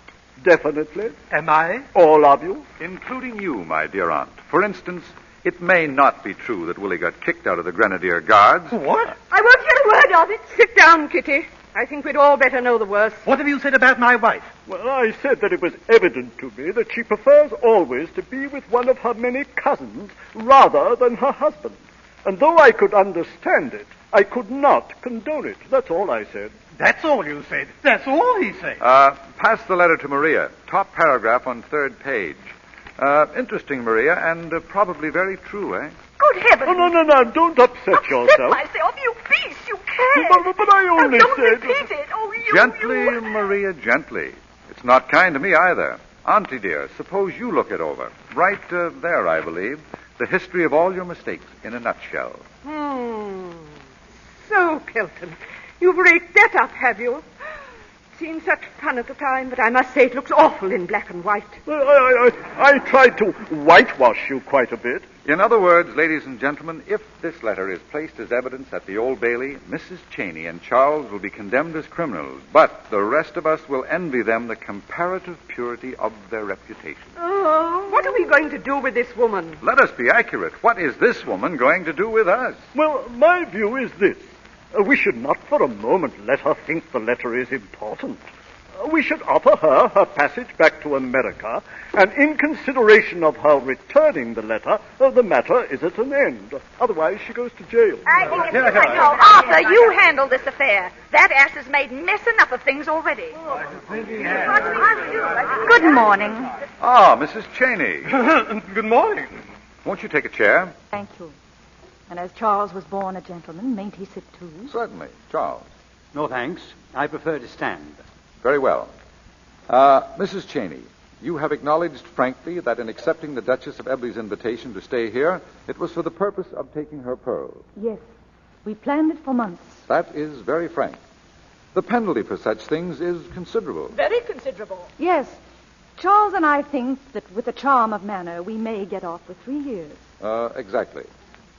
Definitely. Am I? All of you. Including you, my dear aunt. For instance, it may not be true that Willie got kicked out of the Grenadier Guards. What? I won't hear a word of it. Sit down, Kitty. I think we'd all better know the worst. What have you said about my wife? Well, I said that it was evident to me that she prefers always to be with one of her many cousins rather than her husband. And though I could understand it, I could not condone it. That's all I said. That's all you said. That's all he said. Pass the letter to Maria. Top paragraph on third page. Interesting, Maria, and probably very true, eh? Good heavens. Oh, no, don't upset yourself. myself, you beast, you can't. But I only don't said... repeat it. Oh, you... Gently, Maria, gently. It's not kind to me either. Auntie dear, suppose you look it over. Right there, I believe. The history of all your mistakes in a nutshell. So, Kelton, you've raked that up, have you? Seemed such fun at the time, but I must say it looks awful in black and white. I tried to whitewash you quite a bit. In other words, ladies and gentlemen, if this letter is placed as evidence at the Old Bailey, Mrs. Cheyney and Charles will be condemned as criminals, but the rest of us will envy them the comparative purity of their reputation. Oh, what are we going to do with this woman? Let us be accurate. What is this woman going to do with us? Well, my view is this. We should not for a moment let her think the letter is important. We should offer her her passage back to America, and in consideration of her returning the letter, the matter is at an end. Otherwise, she goes to jail. I think it's no, Arthur, you handle this affair. That ass has made mess enough of things already. Good morning. Ah, Mrs. Cheyney. Good morning. Won't you take a chair? Thank you. And as Charles was born a gentleman, mayn't he sit too? Certainly. Charles. No, thanks. I prefer to stand. Very well. Mrs. Cheyney, you have acknowledged frankly that in accepting the Duchess of Ebbley's invitation to stay here, it was for the purpose of taking her pearls. Yes. We planned it for months. That is very frank. The penalty for such things is considerable. Very considerable. Yes. Charles and I think that with a charm of manner, we may get off with 3 years. Exactly.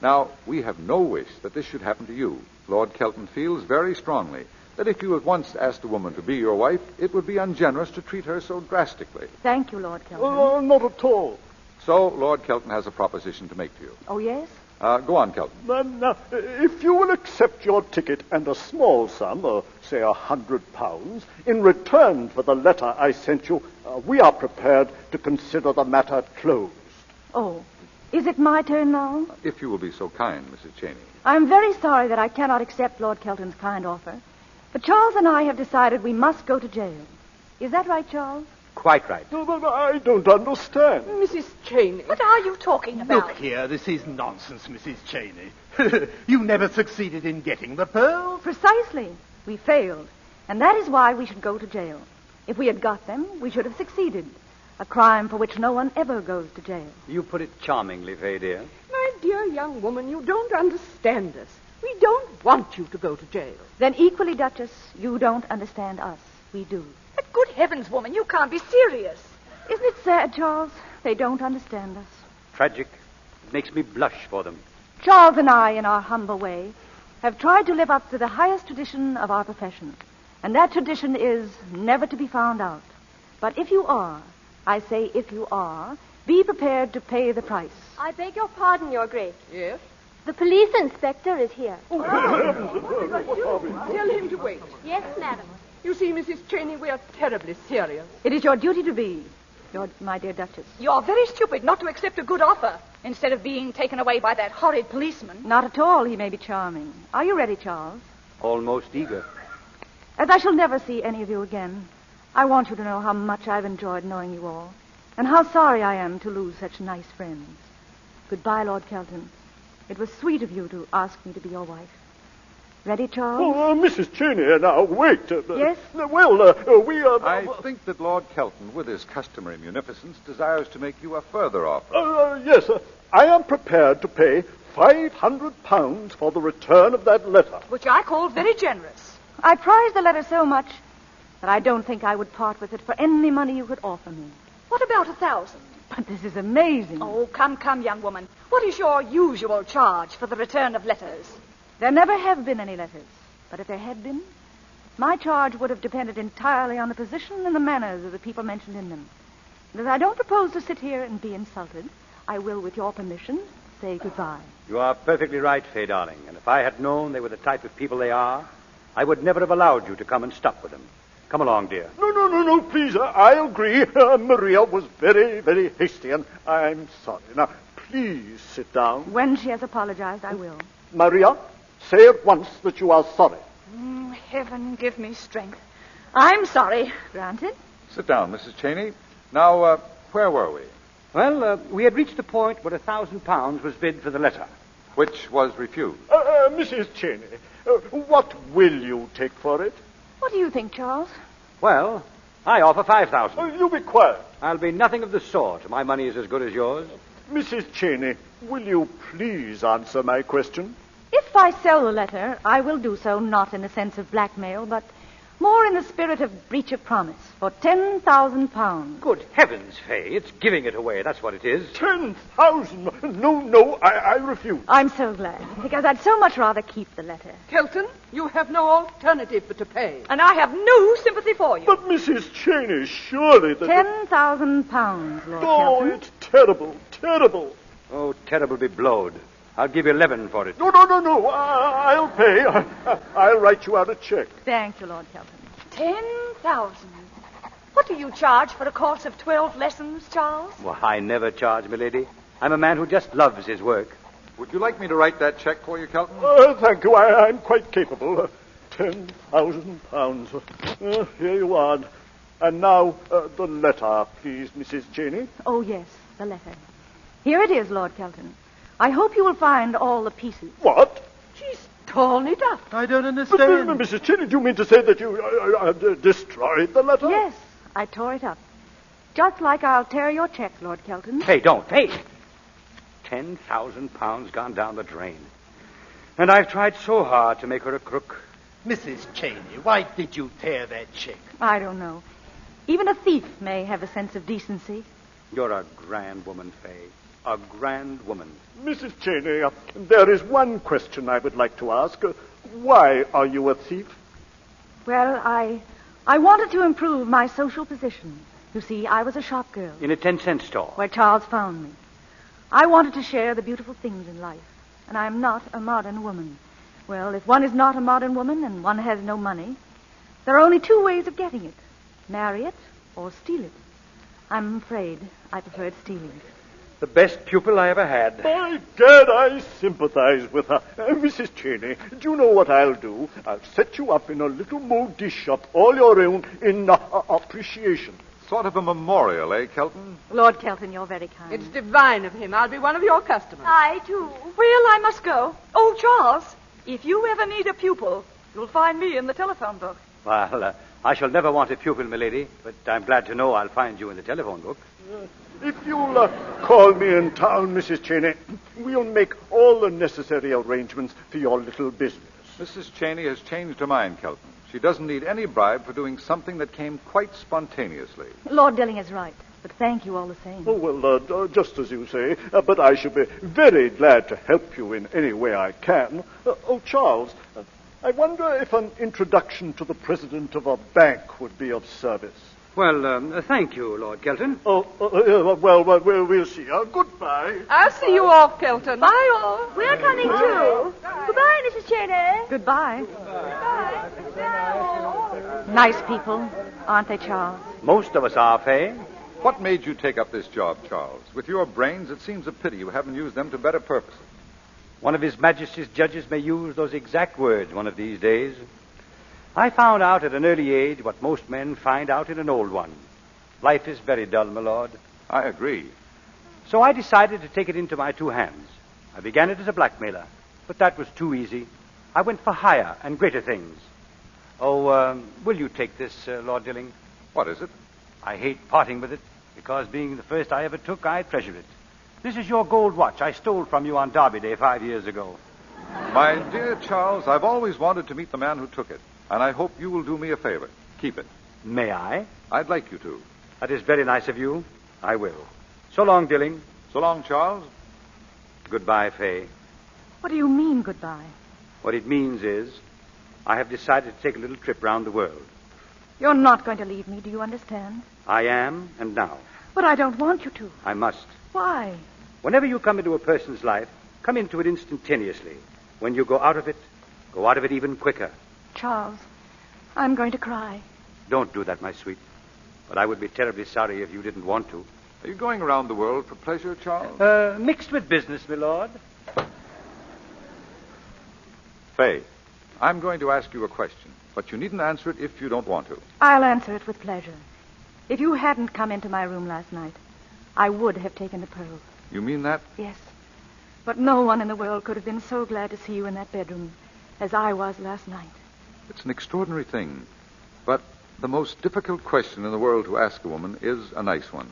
Now, we have no wish that this should happen to you. Lord Kelton feels very strongly that if you had once asked a woman to be your wife, it would be ungenerous to treat her so drastically. Thank you, Lord Kelton. Not at all. So, Lord Kelton has a proposition to make to you. Oh, yes? Go on, Kelton. Now, if you will accept your ticket and a small sum, say £100, in return for the letter I sent you, we are prepared to consider the matter closed. Oh, is it my turn now? If you will be so kind, Mrs. Cheyney. I'm very sorry that I cannot accept Lord Kelton's kind offer. But Charles and I have decided we must go to jail. Is that right, Charles? Quite right. No, but I don't understand. Mrs. Cheyney. What are you talking about? Look here, this is nonsense, Mrs. Cheyney. You never succeeded in getting the pearls. Precisely. We failed. And that is why we should go to jail. If we had got them, we should have succeeded. A crime for which no one ever goes to jail. You put it charmingly, Fay, dear. My dear young woman, you don't understand us. We don't want you to go to jail. Then equally, Duchess, you don't understand us. We do. But good heavens, woman, you can't be serious. Isn't it sad, Charles? They don't understand us. Tragic. It makes me blush for them. Charles and I, in our humble way, have tried to live up to the highest tradition of our profession. And that tradition is never to be found out. But if you are, I say if you are, be prepared to pay the price. I beg your pardon, Your Grace. Yes? The police inspector is here. Tell him to wait. Yes, madam. You see, Mrs. Cheyney, we are terribly serious. It is your duty to be, my dear Duchess. You're very stupid not to accept a good offer instead of being taken away by that horrid policeman. Not at all. He may be charming. Are you ready, Charles? Almost eager. As I shall never see any of you again, I want you to know how much I've enjoyed knowing you all, and how sorry I am to lose such nice friends. Goodbye, Lord Kelton. It was sweet of you to ask me to be your wife. Ready, Charles? Oh, Mrs. Cheyney, now, wait. Yes? We are... I think that Lord Kelton, with his customary munificence, desires to make you a further offer. Yes, I am prepared to pay £500 for the return of that letter. Which I call very generous. I prize the letter so much that I don't think I would part with it for any money you could offer me. What about 1,000? But this is amazing. Oh, come, young woman. What is your usual charge for the return of letters? There never have been any letters. But if there had been, my charge would have depended entirely on the position and the manners of the people mentioned in them. And as I don't propose to sit here and be insulted, I will, with your permission, say goodbye. You are perfectly right, Fay, darling. And if I had known they were the type of people they are, I would never have allowed you to come and stop with them. Come along, dear. No, please, I agree. Maria was very, very hasty, and I'm sorry. Now, please sit down. When she has apologized, I will. Maria, say at once that you are sorry. Heaven give me strength. I'm sorry. Granted. Sit down, Mrs. Cheyney. Now, where were we? Well, we had reached the point where £1,000 was bid for the letter. Which was refused. Mrs. Cheyney, what will you take for it? What do you think, Charles? Well, I offer 5,000. You be quiet. I'll be nothing of the sort. My money is as good as yours. Mrs. Cheyney, will you please answer my question? If I sell the letter, I will do so not in the sense of blackmail, but more in the spirit of breach of promise for £10,000. Good heavens, Fay. It's giving it away. That's what it is. 10,000? No, I refuse. I'm so glad, because I'd so much rather keep the letter. Kelton, you have no alternative but to pay. And I have no sympathy for you. But Mrs. Cheyney, surely that... £10,000, Lord Oh, Kelton. it's terrible, terrible. Oh, terrible be blowed. I'll give you 11 for it. No. I'll pay. I'll write you out a check. Thank you, Lord Kelton. 10,000. What do you charge for a course of 12 lessons, Charles? Well, I never charge, milady. I'm a man who just loves his work. Would you like me to write that check for you, Kelton? Thank you. I'm quite capable. £10,000. Here you are. And now, the letter, please, Mrs. Cheyney. Oh, yes, the letter. Here it is, Lord Kelton. I hope you will find all the pieces. What? She's torn it up. I don't understand. But, Mrs. Cheyney, do you mean to say that you destroyed the letter? Yes, I tore it up. Just like I'll tear your check, Lord Kelton. Hey, don't. Hey! £10,000 gone down the drain. And I've tried so hard to make her a crook. Mrs. Cheyney, why did you tear that check? I don't know. Even a thief may have a sense of decency. You're a grand woman, Fay. A grand woman. Mrs. Cheyney, there is one question I would like to ask. Why are you a thief? Well, I wanted to improve my social position. You see, I was a shop girl. In a 10-cent store. Where Charles found me. I wanted to share the beautiful things in life. And I'm not a modern woman. Well, if one is not a modern woman and one has no money, there are only two ways of getting it. Marry it or steal it. I'm afraid I preferred stealing it. The best pupil I ever had. By Gad, I sympathize with her. Mrs. Cheyney, do you know what I'll do? I'll set you up in a little modish shop all your own in appreciation. Sort of a memorial, eh, Kelton? Lord Kelton, you're very kind. It's divine of him. I'll be one of your customers. I, too. Well, I must go. Oh, Charles, if you ever need a pupil, you'll find me in the telephone book. Well, I shall never want a pupil, milady, but I'm glad to know I'll find you in the telephone book. If you'll call me in town, Mrs. Cheyney, we'll make all the necessary arrangements for your little business. Mrs. Cheyney has changed her mind, Kelton. She doesn't need any bribe for doing something that came quite spontaneously. Lord Dilling is right, but thank you all the same. Oh, well, just as you say, but I shall be very glad to help you in any way I can. Charles, I wonder if an introduction to the president of a bank would be of service. Well, thank you, Lord Kelton. We'll see. Goodbye. I'll see you off, Kelton. Bye, all. We're coming too. Goodbye, Mrs. Cheyney. Goodbye. Nice people, aren't they, Charles? Most of us are, Fay. What made you take up this job, Charles? With your brains, it seems a pity you haven't used them to better purposes. One of His Majesty's judges may use those exact words one of these days. I found out at an early age what most men find out in an old one. Life is very dull, my lord. I agree. So I decided to take it into my two hands. I began it as a blackmailer, but that was too easy. I went for higher and greater things. Oh, will you take this, Lord Dilling? What is it? I hate parting with it, because being the first I ever took, I treasure it. This is your gold watch I stole from you on Derby Day 5 years ago. My dear Charles, I've always wanted to meet the man who took it. And I hope you will do me a favor. Keep it. May I? I'd like you to. That is very nice of you. I will. So long, Dilling. So long, Charles. Goodbye, Fay. What do you mean, goodbye? What it means is, I have decided to take a little trip round the world. You're not going to leave me, do you understand? I am, and now. But I don't want you to. I must. Why? Whenever you come into a person's life, come into it instantaneously. When you go out of it even quicker. Charles, I'm going to cry. Don't do that, my sweet. But I would be terribly sorry if you didn't want to. Are you going around the world for pleasure, Charles? Mixed with business, my lord. Fay, I'm going to ask you a question, but you needn't answer it if you don't want to. I'll answer it with pleasure. If you hadn't come into my room last night, I would have taken the pearls. You mean that? Yes. But no one in the world could have been so glad to see you in that bedroom as I was last night. It's an extraordinary thing. But the most difficult question in the world to ask a woman is a nice one.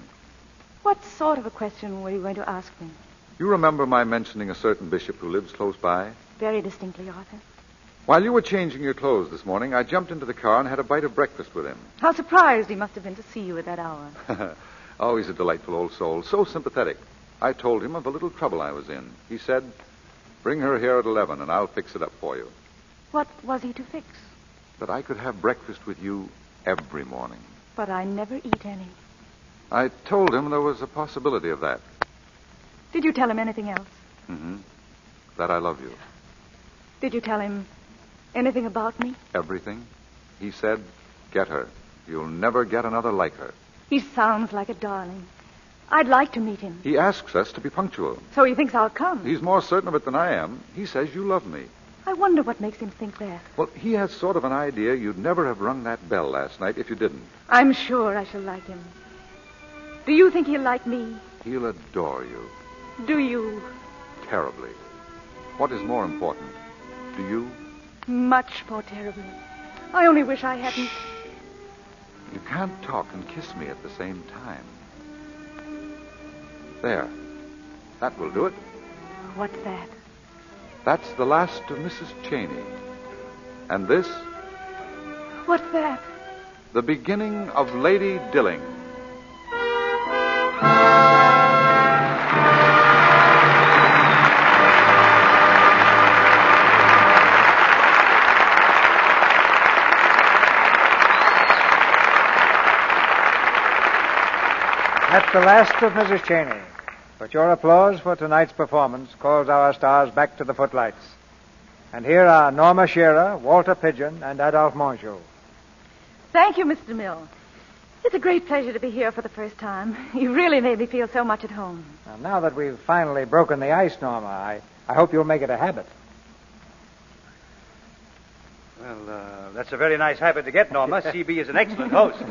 What sort of a question were you going to ask me? You remember my mentioning a certain bishop who lives close by? Very distinctly, Arthur. While you were changing your clothes this morning, I jumped into the car and had a bite of breakfast with him. How surprised he must have been to see you at that hour. Oh, he's a delightful old soul, so sympathetic. I told him of a little trouble I was in. He said, "Bring her here at 11 and I'll fix it up for you." What was he to fix? That I could have breakfast with you every morning. But I never eat any. I told him there was a possibility of that. Did you tell him anything else? Mm-hmm. That I love you. Did you tell him anything about me? Everything. He said, "Get her. You'll never get another like her." He sounds like a darling. I'd like to meet him. He asks us to be punctual. So he thinks I'll come. He's more certain of it than I am. He says you love me. I wonder what makes him think that. Well, he has sort of an idea you'd never have rung that bell last night if you didn't. I'm sure I shall like him. Do you think he'll like me? He'll adore you. Do you? Terribly. What is more important? Do you? Much more terribly. I only wish I hadn't. You can't talk and kiss me at the same time. There. That will do it. What's that? That's the last of Mrs. Cheyney. And this? What's that? The beginning of Lady Dilling. That's the last of Mrs. Cheyney. But your applause for tonight's performance calls our stars back to the footlights. And here are Norma Shearer, Walter Pidgeon, and Adolphe Mongeau. Thank you, Mr. Mill. It's a great pleasure to be here for the first time. You really made me feel so much at home. Now that we've finally broken the ice, Norma, I hope you'll make it a habit. Well, that's a very nice habit to get, Norma. CB is an excellent host.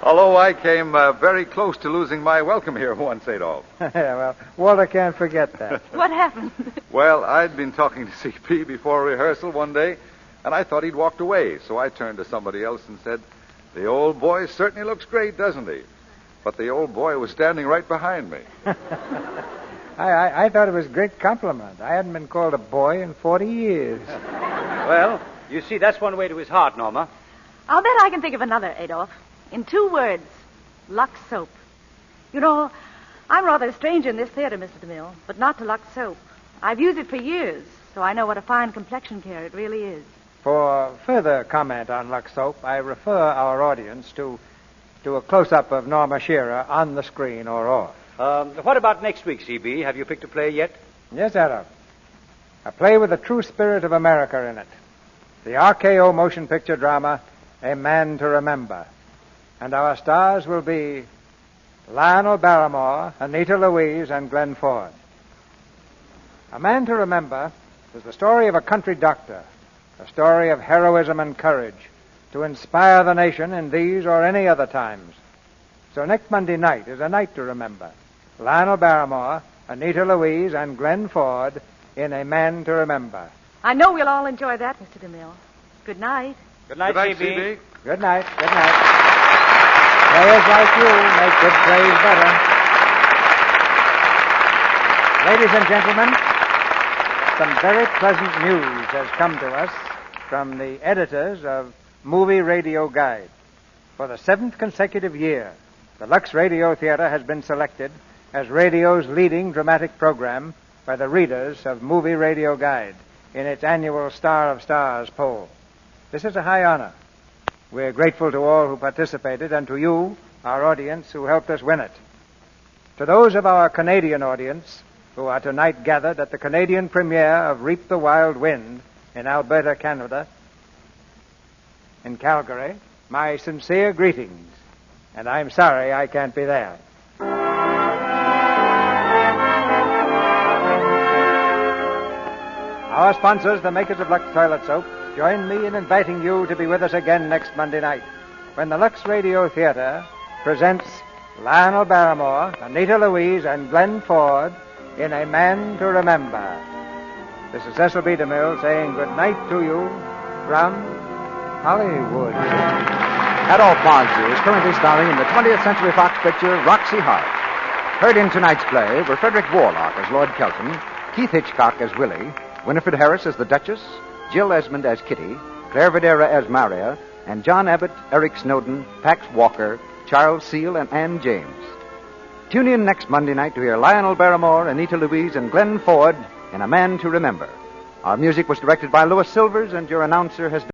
Although I came very close to losing my welcome here once, Adolphe. Well, Walter can't forget that. What happened? Well, I'd been talking to CP before rehearsal one day, and I thought he'd walked away, so I turned to somebody else and said, "The old boy certainly looks great, doesn't he?" But the old boy was standing right behind me. I thought it was a great compliment. I hadn't been called a boy in 40 years. Well, you see, that's one way to his heart, Norma. I'll bet I can think of another, Adolf. In 2 words, Lux Soap. You know, I'm rather a stranger in this theater, Mr. DeMille, but not to Lux Soap. I've used it for years, so I know what a fine complexion care it really is. For further comment on Lux Soap, I refer our audience to a close-up of Norma Shearer on the screen or off. What about next week, CB? Have you picked a play yet? Yes, Adolf. A play with the true spirit of America in it. The RKO motion picture drama, A Man to Remember. And our stars will be Lionel Barrymore, Anita Louise, and Glenn Ford. A Man to Remember is the story of a country doctor, a story of heroism and courage to inspire the nation in these or any other times. So next Monday night is a night to remember. Lionel Barrymore, Anita Louise, and Glenn Ford in A Man to Remember. I know we'll all enjoy that, Mr. DeMille. Good night. Good night, CB. Good night. Good night. Players like you make good plays better. Ladies and gentlemen, some very pleasant news has come to us from the editors of Movie Radio Guide. For the 7th consecutive year, the Lux Radio Theater has been selected as radio's leading dramatic program by the readers of Movie Radio Guide in its annual Star of Stars poll. This is a high honor. We're grateful to all who participated and to you, our audience, who helped us win it. To those of our Canadian audience who are tonight gathered at the Canadian premiere of Reap the Wild Wind in Alberta, Canada, in Calgary, my sincere greetings, and I'm sorry I can't be there. Our sponsors, the makers of Lux Toilet Soap, join me in inviting you to be with us again next Monday night when the Lux Radio Theater presents Lionel Barrymore, Anita Louise, and Glenn Ford in A Man to Remember. This is Cecil B. DeMille saying good night to you from Hollywood. Adolph Marsden is currently starring in the 20th Century Fox picture Roxy Hart. Heard in tonight's play were Frederick Warlock as Lord Kelton, Keith Hitchcock as Willie, Winifred Harris as the Duchess, Jill Esmond as Kitty, Claire Videra as Maria, and John Abbott, Eric Snowden, Pax Walker, Charles Seal, and Ann James. Tune in next Monday night to hear Lionel Barrymore, Anita Louise, and Glenn Ford in A Man to Remember. Our music was directed by Louis Silvers, and your announcer has been